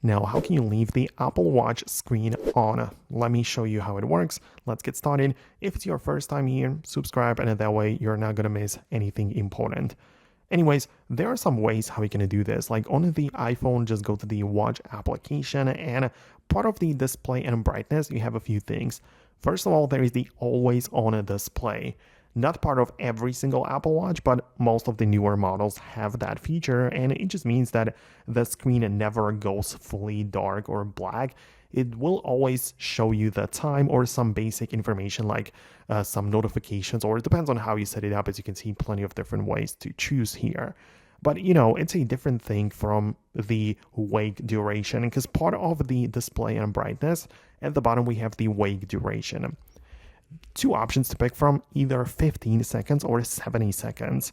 Now, how can you leave the Apple Watch screen on? Let me show you how it works. Let's get started. If it's your first time here, subscribe, and that way you're not gonna miss anything important. Anyways, there are some ways how you can do this. Like on the iPhone, just go to the watch application, and part of the display and brightness, you have a few things. First of all, there is the always on display. Not part of every single Apple Watch, but most of the newer models have that feature, and it just means that the screen never goes fully dark or black. It will always show you the time or some basic information like some notifications, or it depends on how you set it up. As you can see, plenty of different ways to choose here. But it's a different thing from the wake duration, because part of the display and brightness, at the bottom we have the wake duration. Two options to pick from, either 15 seconds or 70 seconds.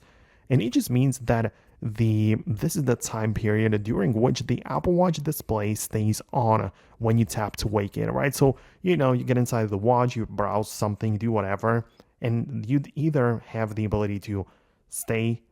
And it just means that this is the time period during which the Apple Watch display stays on when you tap to wake it, right? So, you get inside the watch, you browse something, do whatever, and you'd either have the ability to stay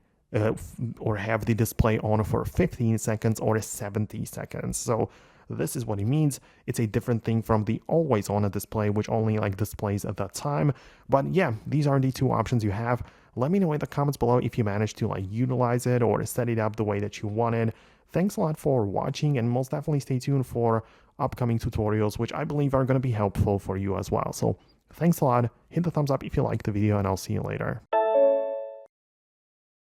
or have the display on for 15 seconds or 70 seconds. So this is what it means. It's a different thing from the always on display, which only displays at that time. But yeah, these are the two options you have. Let me know in the comments below if you managed to utilize it or set it up the way that you wanted. Thanks a lot for watching, and most definitely stay tuned for upcoming tutorials, which I believe are going to be helpful for you as well. So thanks a lot. Hit the thumbs up if you liked the video, and I'll see you later.